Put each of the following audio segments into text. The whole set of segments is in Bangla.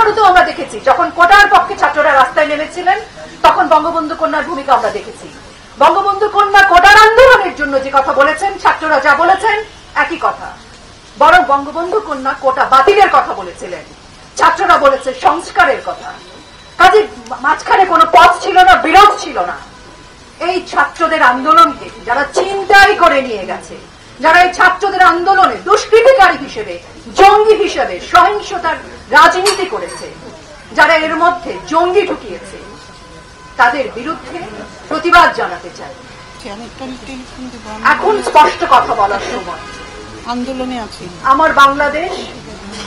2018-তেও আমরা দেখেছি, যখন কোটার পক্ষে ছাত্ররা রাস্তায় নেমেছিলেন তখন বঙ্গবন্ধু কন্যার ভূমিকা আমরা দেখেছি। বঙ্গবন্ধু কন্যা কোটার আন্দোলনের জন্য যে কথা বলেছেন, ছাত্ররা যা বলেছেন একই কথা, বরং বঙ্গবন্ধু কন্যা কোটা বাতিলের কথা বলেছিলেন, ছাত্ররা বলেছে সংস্কারের কথা। কাজে মাঝখানে কোনো পথ ছিল না, বিরোধ ছিল না। এই ছাত্রদের আন্দোলনকে যারা ছিনতাই করে নিয়ে গেছে, যারা এই ছাত্রদের আন্দোলনে দুষ্কৃতিকারী হিসেবে, জঙ্গি হিসেবে সহিংসতার রাজনীতি করেছে, যারা এর মধ্যে জঙ্গি ঢুকিয়েছে, তাদের বিরুদ্ধে প্রতিবাদ জানাতে চাই। এখন স্পষ্ট কথা বলার সময়। আন্দোলনে আছি। আমার বাংলাদেশ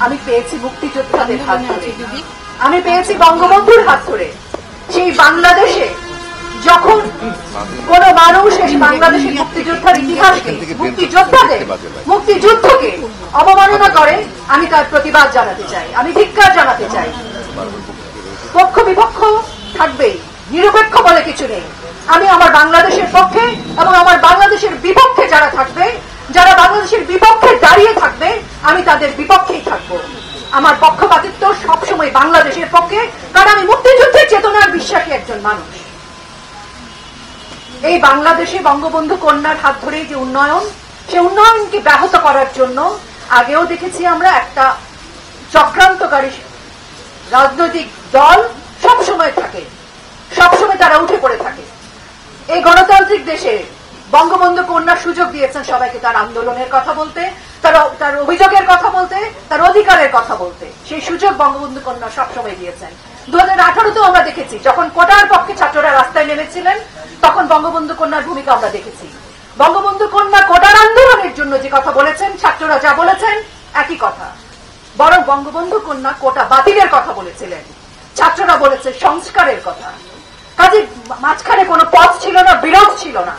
আমি পেয়েছি মুক্তিযোদ্ধাদের হাত ধরে, আমি পেয়েছি বঙ্গবন্ধুর হাত ধরে। সেই বাংলাদেশে যখন কোন মানুষ এই বাংলাদেশের মুক্তিযোদ্ধার ইতিহাসকে, মুক্তিযুদ্ধকে অবমাননা করে, আমি তার প্রতিবাদ জানাতে চাই, আমি ধিক্কার জানাতে চাই। পক্ষ বিপক্ষ থাকবেই, নিরপেক্ষ বলে কিছু নেই। আমি আমার বাংলাদেশের পক্ষে এবং আমার বাংলাদেশের বিপক্ষে যারা থাকবে, যারা বাংলাদেশের বিপক্ষে দাঁড়িয়ে থাকবে, আমি তাদের বিপক্ষেই থাকবো। আমার পক্ষপাতিত্ব সবসময় বাংলাদেশের পক্ষে, কারণ আমি মুক্তিযুদ্ধের চেতনার বিশ্বাসী একজন মানুষ। এই বাংলাদেশে বঙ্গবন্ধু কন্যার হাত ধরে যে উন্নয়ন, সে উন্নয়নকে ব্যাহত করার জন্য আগেও দেখেছি আমরা একটা চক্রান্তকারী রাজনৈতিক দল সবসময় থাকে, সবসময় তারা উঠে পড়ে থাকে। এই গণতান্ত্রিক দেশে বঙ্গবন্ধু কন্যা সুযোগ দিয়েছেন সবাইকে তার আন্দোলনের কথা বলতে, তার অভিযোগের কথা বলতে, তার অধিকারের কথা বলতে। সেই সুযোগ বঙ্গবন্ধু কন্যা সবসময় দিয়েছেন। 2018-তেও আমরা দেখেছি, যখন কোটার পক্ষে ছাত্ররা রাস্তায় নেমেছিলেন তখন বঙ্গবন্ধু কন্যার ভূমিকা আমরা দেখেছি। বঙ্গবন্ধু কন্যা কোটার আন্দোলনের জন্য যে কথা বলেছেন, ছাত্ররা যা বলেছেন একই কথা, বরং বঙ্গবন্ধু কন্যা কোটা বাতিলের কথা বলেছিলেন, ছাত্ররা বলেছে সংস্কারের কথা। কাজে মাঝখানে কোনো পথ ছিল না, বিরোধ ছিল না।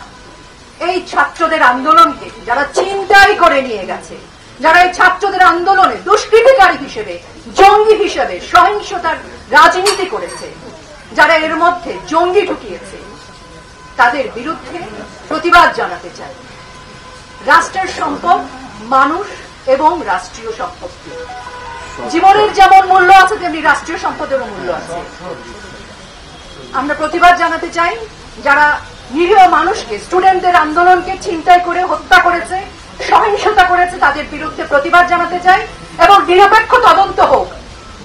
এই ছাত্রদের আন্দোলনকে যারা ছিনতাই করে নিয়ে গেছে, যারা এই ছাত্রদের আন্দোলনে দুষ্কৃতিকারী হিসেবে, জঙ্গি হিসেবে সহিংসতার রাজনীতি করেছে, যারা এর মধ্যে জঙ্গি ঢুকিয়েছে, তাদের বিরুদ্ধে প্রতিবাদ জানাতে চাই। রাষ্ট্রের সম্পদ মানুষ এবং রাষ্ট্রীয় সম্পত্তি। জীবনের যেমন মূল্য আছে তেমনি রাষ্ট্রীয় সম্পদেরও মূল্য আছে। আমরা প্রতিবাদ জানাতে চাই যারা নিরীহ মানুষকে, স্টুডেন্টদের আন্দোলনকে ছিনতাই করে হত্যা করেছে, সহিংসতা করেছে, তাদের বিরুদ্ধে প্রতিবাদ জানাতে চাই এবং নিরপেক্ষ তদন্ত হোক।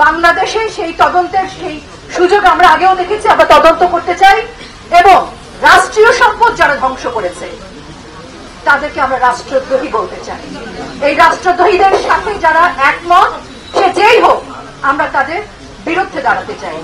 বাংলাদেশে সেই তদন্তের সেই সুযোগ আমরা আগেও দেখেছি, আমরা তদন্ত করতে চাই এবং রাষ্ট্রীয় সম্পদ যারা ধ্বংস করেছে তাদেরকে আমরা রাষ্ট্রদ্রোহী বলতে চাই। এই রাষ্ট্রদ্রোহীদের সাথে যারা একমত, সে যেই হোক, আমরা তাদের বিরুদ্ধে দাঁড়াতে চাই।